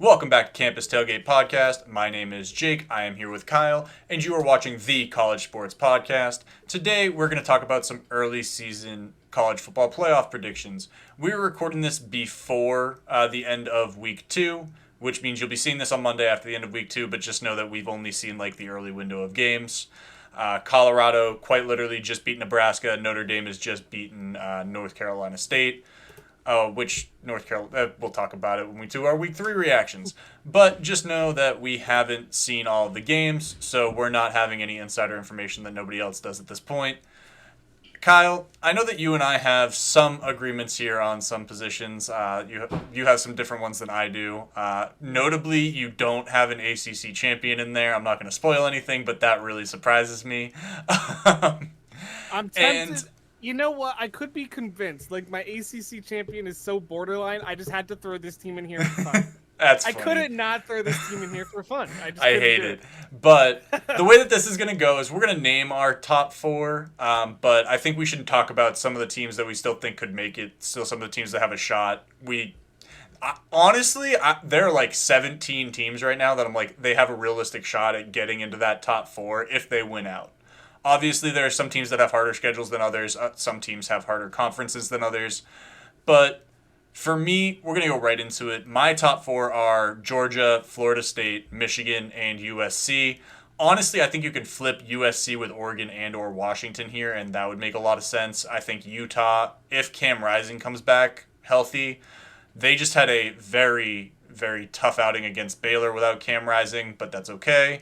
Welcome back to Campus Tailgate Podcast. My name is Jake. I am here with Kyle, and you are watching the College Sports Podcast. Today, we're going to talk about some early season college football playoff predictions. We are recording this before the end of week 2, which means you'll be seeing this on Monday after the end of week 2, but just know that we've only seen like the early window of games. Colorado quite literally just beat Nebraska. Notre Dame has just beaten North Carolina State. Which North Carolina, we'll talk about it when we do our week 3 reactions. But just know that we haven't seen all of the games, so we're not having any insider information that nobody else does at this point. Kyle, I know that you and I have some agreements here on some positions. You have some different ones than I do. Notably, you don't have an ACC champion in there. I'm not going to spoil anything, but that really surprises me. I'm tempted. You know what? I could be convinced. Like, my ACC champion is so borderline, I just had to throw this team in here for fun. That's I funny. couldn't not throw this team in here for fun. I hate it. But the way that this is going to go is we're going to name our top 4, but I think we should talk about some of the teams that we still think could make it, still some of the teams that have a shot. Honestly, there are like 17 teams right now that I'm like, they have a realistic shot at getting into that top 4 if they win out. Obviously, there are some teams that have harder schedules than others. Some teams have harder conferences than others. But for me, we're going to go right into it. My top 4 are Georgia, Florida State, Michigan, and USC. Honestly, I think you could flip USC with Oregon and or Washington here, and that would make a lot of sense. I think Utah, if Cam Rising comes back healthy, they just had a very, very tough outing against Baylor without Cam Rising, but that's okay.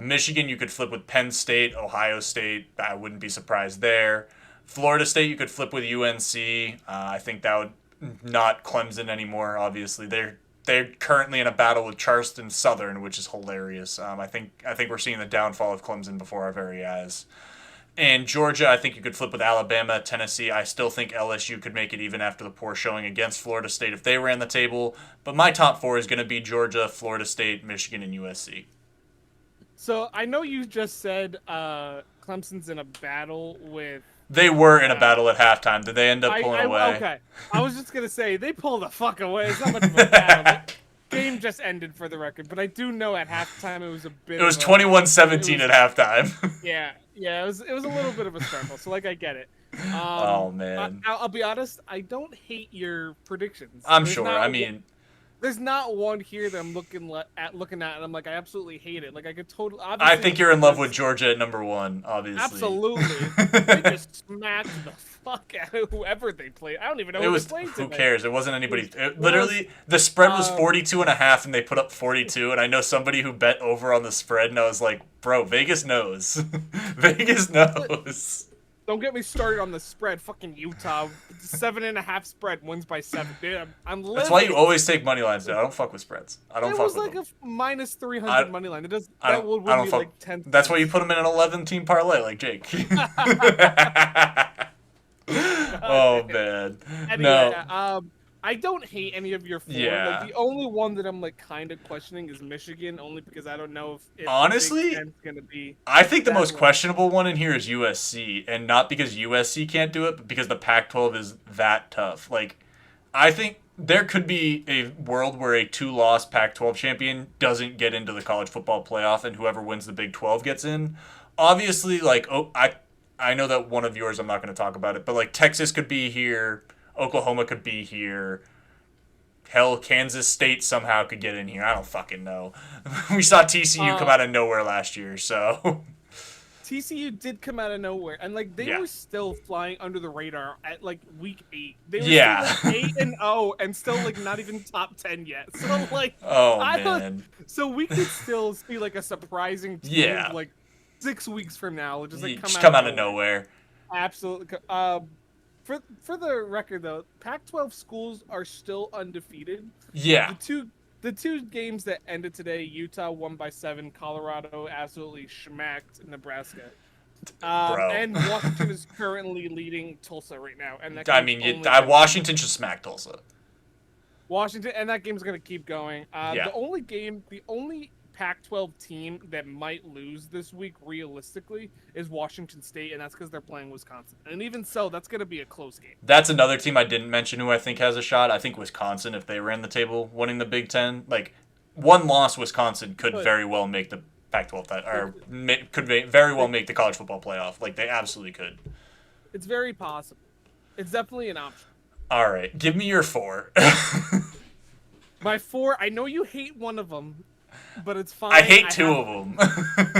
Michigan, you could flip with Penn State, Ohio State. I wouldn't be surprised there. Florida State, you could flip with UNC. I think that would not Clemson anymore. Obviously, they're currently in a battle with Charleston Southern, which is hilarious. I think we're seeing the downfall of Clemson before our very eyes. And Georgia, I think you could flip with Alabama, Tennessee. I still think LSU could make it even after the poor showing against Florida State if they ran the table. But my top 4 is going to be Georgia, Florida State, Michigan, and USC. So, I know you just said Clemson's in a battle with... They were in a battle at halftime. Did they end up pulling away? Okay. I was just going to say, they pulled the fuck away. It's not much of a battle. The game just ended for the record, but I do know at halftime it was a bit It was 21-17 at halftime. Yeah, it was a little bit of a struggle, so, like, I get it. Oh, man. I'll be honest, I don't hate your predictions. I'm sure. I mean... There's not one here that I'm looking at, and I'm like, I absolutely hate it. Like, I could totally. I think you're in love with Georgia at number 1, obviously. Absolutely. They just smacked the fuck out of whoever they played. I don't even know who they played today. Who cares? It wasn't anybody. Literally, the spread was 42.5, and they put up 42. And I know somebody who bet over on the spread, and I was like, bro, Vegas knows. Vegas knows. Don't get me started on the spread. Fucking Utah, 7.5 spread, wins by 7. Dude, I'm living. That's why you always take money lines. Dude. I don't fuck with spreads. I don't fuck with them. It was like a minus 300 money line. It does. That would win me like 10. That's why you put them in an 11-team parlay, like Jake. Oh man. Anyway, no. I don't hate any of your 4. Yeah. Like, the only one that I'm like kind of questioning is Michigan, only because I don't know if honestly, the gonna be. I think the most questionable one in here is USC, and not because USC can't do it, but because the Pac-12 is that tough. Like, I think there could be a world where a 2-loss Pac-12 champion doesn't get into the college football playoff, and whoever wins the Big 12 gets in. Obviously, like, I know that one of yours, I'm not going to talk about it, but like Texas could be here. Oklahoma could be here. Hell, Kansas State somehow could get in here. I don't fucking know. We saw TCU come out of nowhere last year, so... TCU did come out of nowhere, and like they were still flying under the radar at like week 8. They were still like 8-0 and still like not even top 10 yet. So like, man. So we could still see like a surprising team like 6 weeks from now, just like come out of nowhere. Absolutely. For the record, though, Pac-12 schools are still undefeated. Yeah. The two games that ended today, Utah won by 7, Colorado absolutely schmacked Nebraska. And Washington is currently leading Tulsa right now. And Washington should smack Tulsa. Washington, and that game's going to keep going. The only Pac-12 team that might lose this week, realistically, is Washington State, and that's because they're playing Wisconsin. And even so, that's going to be a close game. That's another team I didn't mention who I think has a shot. I think Wisconsin, if they ran the table winning the Big Ten, like one loss, Wisconsin could very well make the Pac-12 could very well make the college football playoff. Like they absolutely could. It's very possible. It's definitely an option. All right, give me your 4. My 4, I know you hate one of them, but it's fine. I hate 2 of them.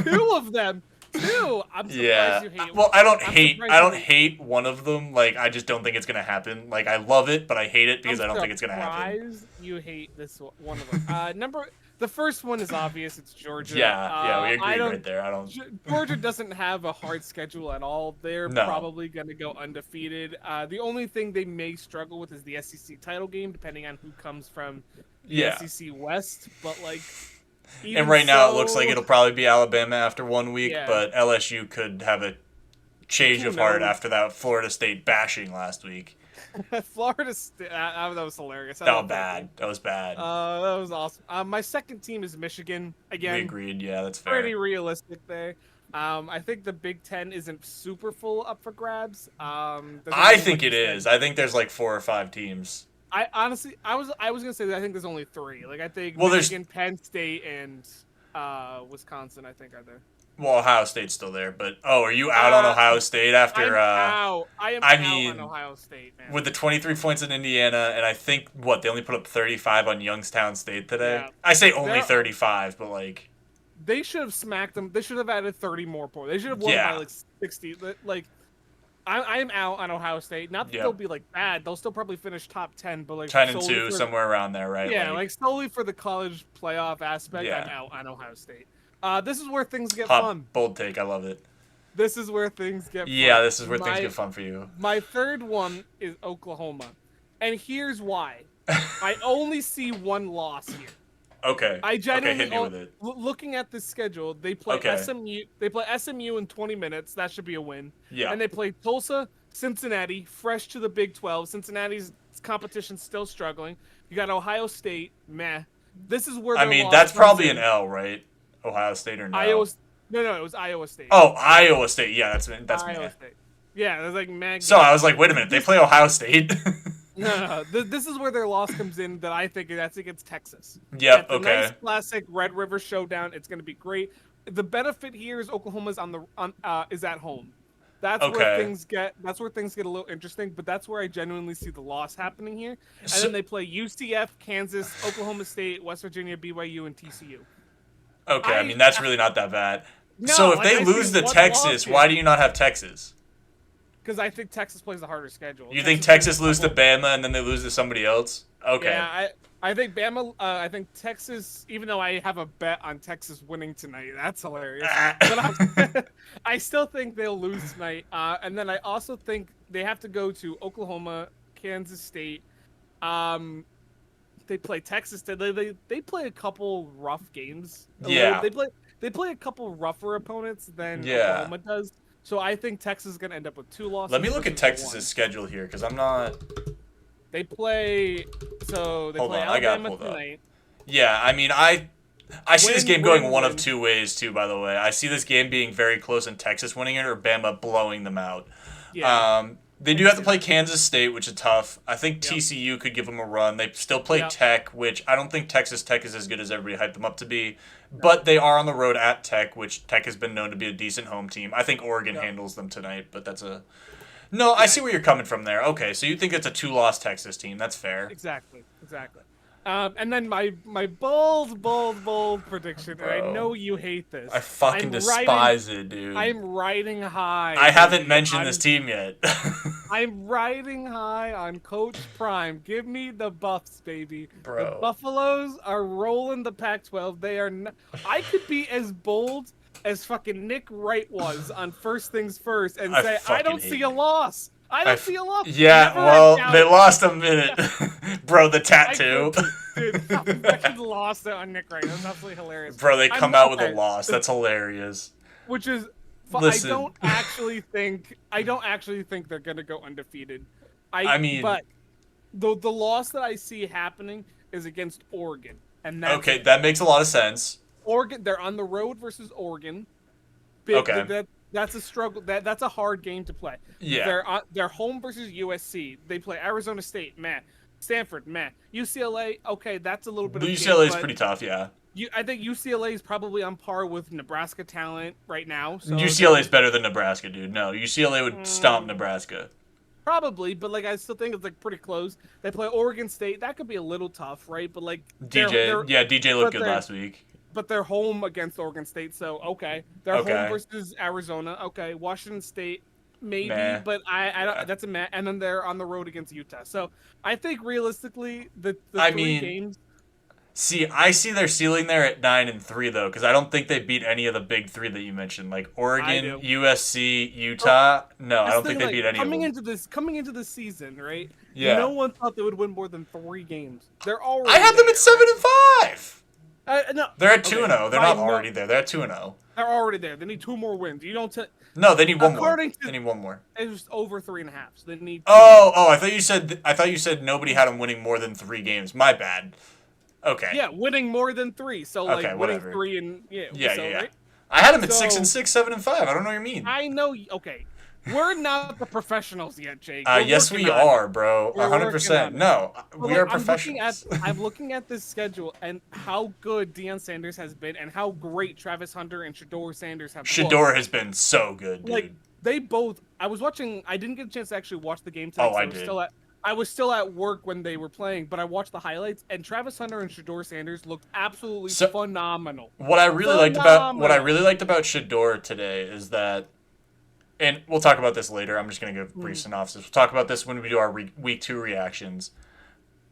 2 of them. 2. I'm surprised you hate. Well, I don't hate one of them. Like I just don't think it's gonna happen. Like I love it, but I hate it because I don't think it's gonna happen. You hate this one of them. The first one is obvious. It's Georgia. Yeah, we agree right there. Georgia doesn't have a hard schedule at all. They're probably going to go undefeated. The only thing they may struggle with is the SEC title game, depending on who comes from the SEC West. But like, and right now it looks like it'll probably be Alabama after 1 week, but LSU could have a change of heart after that Florida State bashing last week. Florida State, that was hilarious. That was bad. That was awesome. My second team is Michigan. Again, we agreed. Yeah, that's fair. Pretty realistic there. I think the Big Ten isn't super full up for grabs. I think it is. I think there's like 4 or 5 teams. I honestly, I was gonna say that I think there's only 3. Like I think Michigan, Penn State, and Wisconsin. I think are there. Well, Ohio State's still there, but are you out on Ohio State after? I am out on Ohio State, man. With the 23 points in Indiana, and I think they only put up 35 on Youngstown State today. Yeah. I say only 35, but like they should have smacked them. They should have added 30 more points. They should have won by like 60. Like I'm out on Ohio State. Not that they'll be like bad. They'll still probably finish top 10, but like 10-2 somewhere around there, right? Yeah, like solely for the college playoff aspect, I'm out on Ohio State. This is where things get fun. Bold take, I love it. This is where things get fun. Yeah, this is where things get fun for you. My third one is Oklahoma. And here's why. I only see one loss here. Okay. I genuinely hit me with it. Looking at this schedule, they play SMU. They play SMU in 20 minutes. That should be a win. Yeah. And they play Tulsa, Cincinnati, fresh to the Big 12. Cincinnati's competition's still struggling. You got Ohio State, meh. This is where that's probably an L, right? Ohio State or no? No, it was Iowa State. Oh, Iowa State. Yeah, that's Iowa State. Yeah, there's like mad. So I was like, wait a minute, they play Ohio State? No. This is where their loss comes in. That's against Texas. Yep. Okay. Nice classic Red River showdown. It's going to be great. The benefit here is Oklahoma's is at home. That's where things get a little interesting. But that's where I genuinely see the loss happening here. And then they play UCF, Kansas, Oklahoma State, West Virginia, BYU, and TCU. Okay, I mean that's really not that bad. No, so if they lose to Texas, why do you not have Texas? Because I think Texas plays a harder schedule. You think Texas lose to Bama and then they lose to somebody else? Okay. Yeah, I think Bama. I think Texas. Even though I have a bet on Texas winning tonight, that's hilarious. But I still think they'll lose tonight. And then I also think they have to go to Oklahoma, Kansas State. They play Texas. They play a couple rough games. Yeah. They play a couple rougher opponents than Oklahoma does. So I think Texas is going to end up with 2 losses. Let me look at Texas's schedule here because I'm not. They play. So they play Alabama tonight. Yeah, I mean I see this game going one of 2 ways too. By the way, I see this game being very close and Texas winning it or Bama blowing them out. Yeah. They do have to play Kansas State, which is tough. I think TCU could give them a run. They still play Tech, which I don't think Texas Tech is as good as everybody hyped them up to be. But they are on the road at Tech, which Tech has been known to be a decent home team. I think Oregon handles them tonight, but that's a... No, I see where you're coming from there. Okay, so you think it's a 2-loss Texas team. That's fair. Exactly. And then my bold prediction, and I know you hate this. I fucking despise it, dude. I'm riding high. I haven't mentioned this team yet. I'm riding high on Coach Prime. Give me the Buffs, baby. Bro. The Buffaloes are rolling the Pac-12. They are. I could be as bold as fucking Nick Wright was on First Things First and say, I don't see a loss. I don't see a loss. Yeah, well, they lost a minute. Bro, the tattoo. Dude, I fucking lost it on Nick Wright. That's absolutely hilarious. Bro, they come out with a loss. That's hilarious. Which is, Listen. I don't actually think they're gonna go undefeated. I mean, but the loss that I see happening is against Oregon, and that's okay. That makes a lot of sense. Oregon, they're on the road versus Oregon. Big Okay. that's a struggle. That's a hard game to play. Yeah. They're home versus USC. They play Arizona State, man. Stanford, man. UCLA, okay, that's a little bit The of a UCLA game, is but pretty tough, yeah. I think UCLA is probably on par with Nebraska talent right now. So UCLA is better than Nebraska, dude. No, UCLA would stomp Nebraska. probably, but like I still think it's like pretty close. They play Oregon State. That could be a little tough, right? But like DJ looked good last week. but they're home against Oregon State, so okay. They're home versus Arizona. Okay, Washington State maybe, Meh. but I don't. That's a meh. And then they're on the road against Utah. So I think realistically, the three games. See, I see their ceiling there at 9-3 though, because I don't think they beat any of the big three that you mentioned, like Oregon, USC, Utah. No, I don't think they beat any of them. Coming into this season, right? Yeah. No one thought they would win more than 3 games. They're already. I had them at 7-5. No, they're at 2-0. They're not already there. They're at 2-0. They're already there. They need 2 more wins. You don't. No, they need one more. They need one more. It was over 3.5. So they need. I thought you said nobody had them winning more than 3 games. My bad. Okay. Yeah, winning more than 3. So like winning whatever. 3 and yeah. Right? I had them at 6-6, 7-5. I don't know what you mean. I know. Okay, we're not the professionals yet, Jake. Yes, we are, bro. 100%. No, we are professionals. I'm looking at this schedule and how good Deion Sanders has been, and how great Travis Hunter and Shedeur Sanders have. Shedeur has been so good, dude. Like they both. I was watching. I didn't get a chance to actually watch the game tonight. Oh, I did. I was still at work when they were playing, but I watched the highlights, and Travis Hunter and Shedeur Sanders looked absolutely phenomenal. What I really liked about Shedeur today is that, and we'll talk about this later. I'm just going to give a brief synopsis. We'll talk about this when we do our week 2 reactions.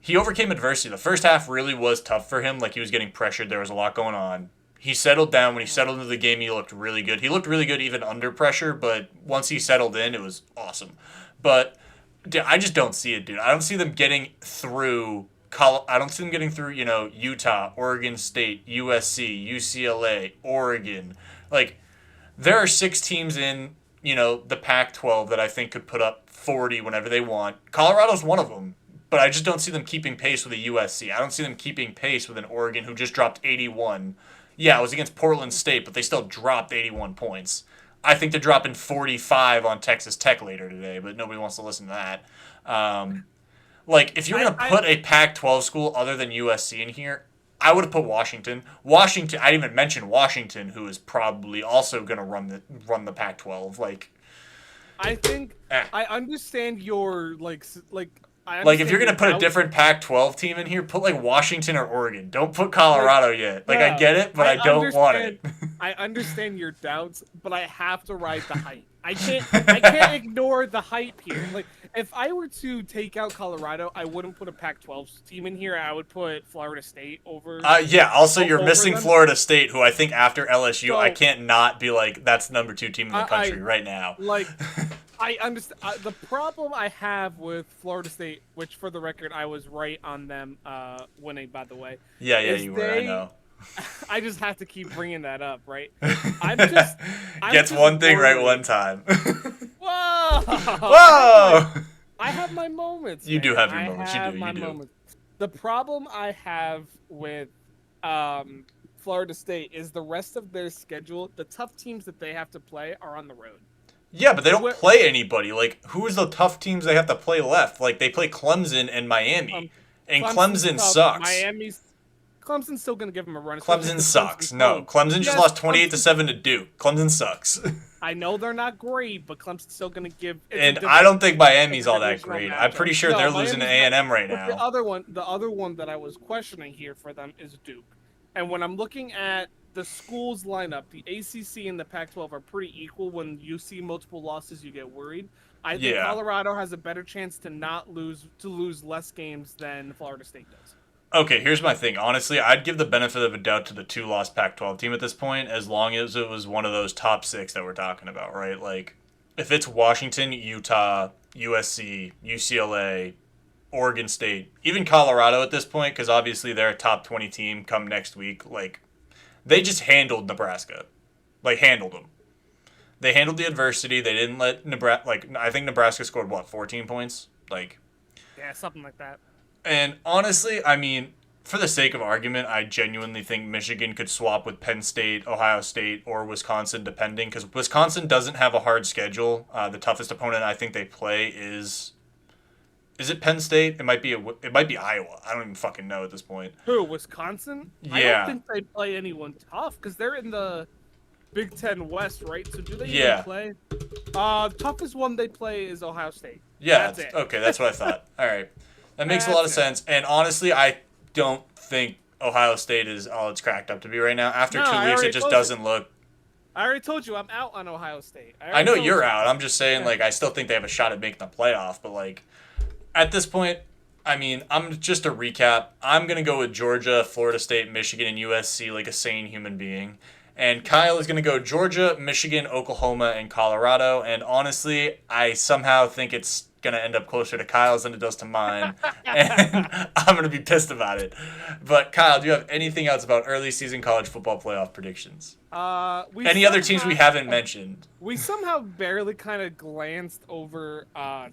He overcame adversity. The first half really was tough for him. Like, he was getting pressured. There was a lot going on. He settled down. When he settled into the game, he looked really good. He looked really good even under pressure, but once he settled in, it was awesome. But dude, I just don't see it, dude. I don't see them getting through. I don't see them getting through. Utah, Oregon State, USC, UCLA, Oregon. Like, there are 6 teams in the Pac-12 that I think could put up 40 whenever they want. Colorado's one of them, but I just don't see them keeping pace with a USC. I don't see them keeping pace with an Oregon who just dropped 81. Yeah, it was against Portland State, but they still dropped 81 points. I think they're dropping 45 on Texas Tech later today, but nobody wants to listen to that. If you're going to put a Pac-12 school other than USC in here, I would have put Washington. I didn't even mention Washington, who is probably also going to run the Pac-12. I think I understand your if you're going to put a different Pac-12 team in here, put Washington or Oregon. Don't put Colorado yet. I get it, but I don't want it. I understand your doubts, but I have to ride the hype. I can't ignore the hype here. If I were to take out Colorado, I wouldn't put a Pac-12 team in here. I would put Florida State over. Also, you're missing Florida State, who I think after LSU, I can't not be that's the number 2 team in the country right now. I understand. The problem I have with Florida State, which for the record, I was right on them winning, by the way. Yeah, you were. I know. I just have to keep bringing that up, right? Gets one thing right one time. Whoa! Whoa! I have my moments. You do have your moments. You do. Moments. The problem I have with Florida State is the rest of their schedule. The tough teams that they have to play are on the road. Yeah, but they don't play anybody. Who is the tough teams they have to play left? They play Clemson and Miami, and Clemson sucks. Clemson's still going to give them a run. Clemson sucks. No, Clemson just lost 28-7 to Duke. Clemson sucks. I know they're not great, but Clemson's still going to give. And I don't think Miami's all that great. I'm pretty sure they're losing to A&M right now. The other one that I was questioning here for them is Duke. And when I'm looking at the schools lineup, the ACC and the Pac-12 are pretty equal. When you see multiple losses, you get worried. I think Colorado has a better chance to lose less games than Florida State does. Okay, here's my thing. Honestly, I'd give the benefit of a doubt to the 2-loss Pac-12 team at this point, as long as it was one of those top 6 that we're talking about, right? If it's Washington, Utah, USC, UCLA, Oregon State, even Colorado at this point, because obviously they're a top 20 team come next week, they just handled Nebraska. Handled them. They handled the adversity. They didn't let Nebraska, I think Nebraska scored, 14 points? Yeah, something like that. And honestly, for the sake of argument, I genuinely think Michigan could swap with Penn State, Ohio State, or Wisconsin, depending, because Wisconsin doesn't have a hard schedule. The toughest opponent I think they play is it Penn State? It might be Iowa. I don't even fucking know at this point. Who, Wisconsin? Yeah. I don't think they play anyone tough because they're in the Big Ten West, right? So do they even play? Toughest one they play is Ohio State. Yeah. That's it. Okay, that's what I thought. All right, that makes a lot of sense. And honestly, I don't think Ohio State is all it's cracked up to be right now. After 2 weeks, it just doesn't look. I already told you I'm out on Ohio State. I know you're out. I'm just saying, like, I still think they have a shot at making the playoff, but like, at this point, I mean, I'm just a recap. I'm gonna go with Georgia, Florida State, Michigan, and USC like a sane human being. And Kyle is going to go Georgia, Michigan, Oklahoma, and Colorado. And honestly, I somehow think it's going to end up closer to Kyle's than it does to mine. And I'm going to be pissed about it. But Kyle, do you have anything else about early season college football playoff predictions? Any other teams we haven't mentioned? We somehow barely kind of glanced over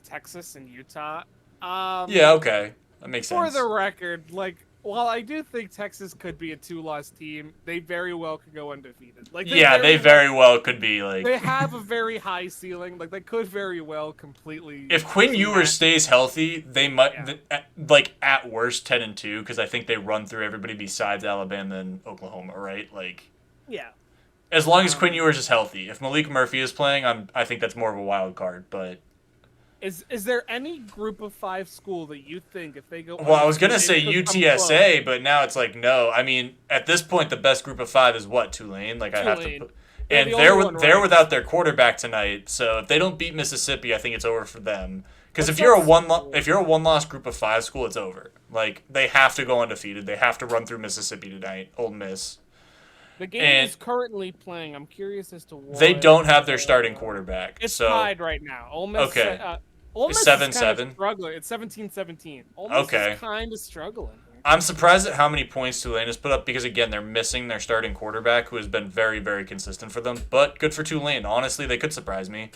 Texas and Utah. Yeah, okay. That makes sense. For the record, like, while I do think Texas could be a 2-loss team, they very well could go undefeated. Like, they very well could be like. They have a very high ceiling. Like, they could very well completely. If Quinn Ewers stays healthy, they might like at worst 10-2 because I think they run through everybody besides Alabama and Oklahoma, right? Like. Yeah. As long as Quinn Ewers is healthy. If Malik Murphy is playing, I think that's more of a wild card, but. Is there any group of 5 school that you think if they go? Well, I was gonna say UTSA, but now it's like no. I mean, at this point, the best group of 5 is what, Tulane. Like Tulane. I have to, and they're without their quarterback tonight. So if they don't beat Mississippi, I think it's over for them. Because if you're a one-loss group of 5 school, it's over. Like they have to go undefeated. They have to run through Mississippi tonight. Ole Miss. The game is currently playing. I'm curious as to why. They don't have their starting quarterback. It's tied right now. Ole Miss. Okay. Ole Miss is 7-7. Struggling. It's 17-17. Ole Miss is kind of struggling. I'm surprised at how many points Tulane has put up because, again, they're missing their starting quarterback who has been very, very consistent for them. But good for Tulane. Honestly, they could surprise me.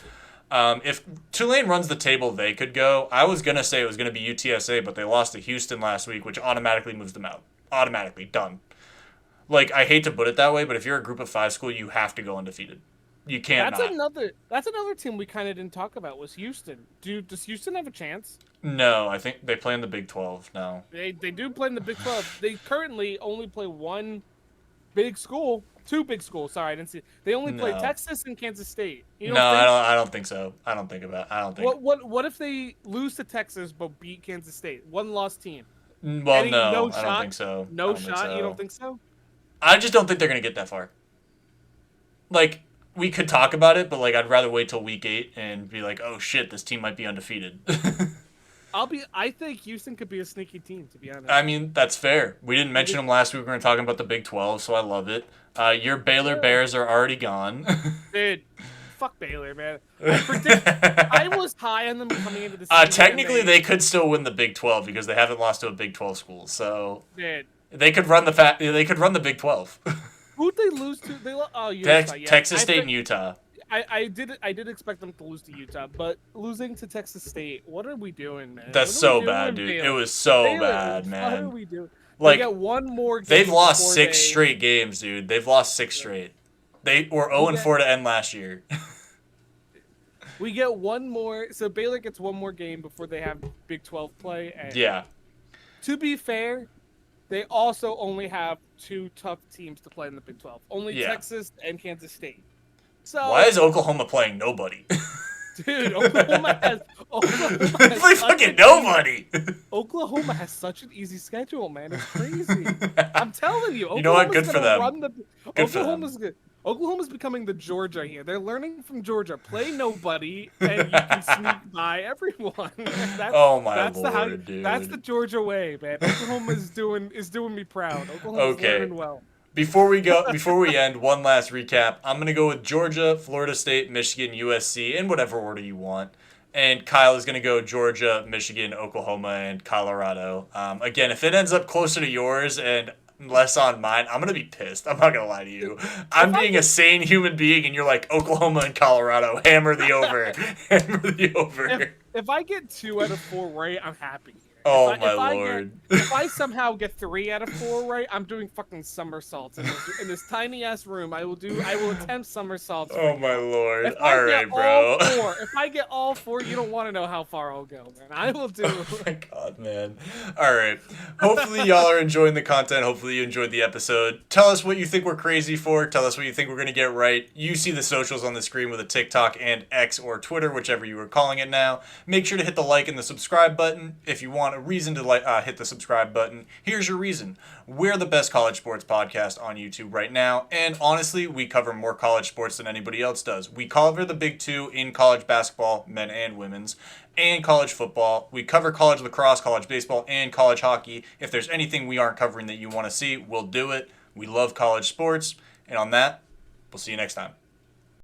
If Tulane runs the table, they could go. I was going to say it was going to be UTSA, but they lost to Houston last week, which automatically moves them out. Automatically. Done. Like, I hate to put it that way, but if you're a group of 5 school, you have to go undefeated. You can't. That's another team we kind of didn't talk about was Houston. Does Houston have a chance? No, I think they play in the Big 12 now. They do play in the Big 12. They currently only play two big schools. Sorry, I didn't see. They only play Texas and Kansas State. I don't think so. I don't think. What if they lose to Texas but beat Kansas State? 1-loss team. Well, I don't think so. No shot. You don't think so? I just don't think they're gonna get that far. Like. We could talk about it, but like I'd rather wait till week 8 and be like, oh shit, this team might be undefeated. I think Houston could be a sneaky team, to be honest. I mean, that's fair. We didn't mention them last week. We were talking about the Big 12, so I love it. Your Baylor Bears are already gone. Dude, fuck Baylor, man. I was high on them coming into the season. Technically, they could still win the Big 12 because they haven't lost to a Big 12 school. So dude, they could run the Big 12. Who'd they lose to? Utah. Texas State and Utah. I did expect them to lose to Utah, but losing to Texas State, what are we doing, man? That's so bad, dude. Baylor? It was so bad, man. What are we doing? Like, they got one more game. They've lost 6 straight games, dude. They've lost 6 straight. They were 0-4 to end last year. We get one more. So Baylor gets one more game before they have Big 12 play. And yeah. To be fair, they also only have 2 tough teams to play in the Big 12. Only Texas and Kansas State. So why is Oklahoma playing nobody? Dude, Oklahoma has play fucking nobody. Oklahoma has such an easy schedule, man. It's crazy. I'm telling you. You know what? Good for them. Oklahoma's good. Oklahoma's becoming the Georgia here. They're learning from Georgia. Play nobody, and you can sneak by everyone. Dude. That's the Georgia way, man. Oklahoma is doing me proud. Oklahoma's learning well. Before we end, one last recap. I'm gonna go with Georgia, Florida State, Michigan, USC, in whatever order you want. And Kyle is gonna go Georgia, Michigan, Oklahoma, and Colorado. Again, if it ends up closer to yours and less on mine, I'm gonna be pissed. I'm not gonna lie to you. I'm being a sane human being, and you're like Oklahoma and Colorado. Hammer the over. Hammer the over. If I get 2 out of 4 right, I'm happy. Oh my lord. If I somehow get 3 out of 4 right, I'm doing fucking somersaults in this tiny ass room. I will attempt somersaults. Oh my lord. If I All get right, bro. all 4, if I get all 4, you don't want to know how far I'll go, man. I will do. Oh my god, man. All right. Hopefully y'all are enjoying the content. Hopefully you enjoyed the episode. Tell us what you think we're crazy for. Tell us what you think we're going to get right. You see the socials on the screen with a TikTok and X or Twitter, whichever you are calling it now. Make sure to hit the like and the subscribe button. If you want a reason to hit the subscribe button, here's your reason. We're the best college sports podcast on YouTube right now, and honestly, we cover more college sports than anybody else does. We cover the big two in college basketball, men and women's, and college football. We cover college lacrosse, college baseball, and college hockey. If there's anything we aren't covering that you want to see, we'll do it. We love college sports, and on that, we'll see you next time.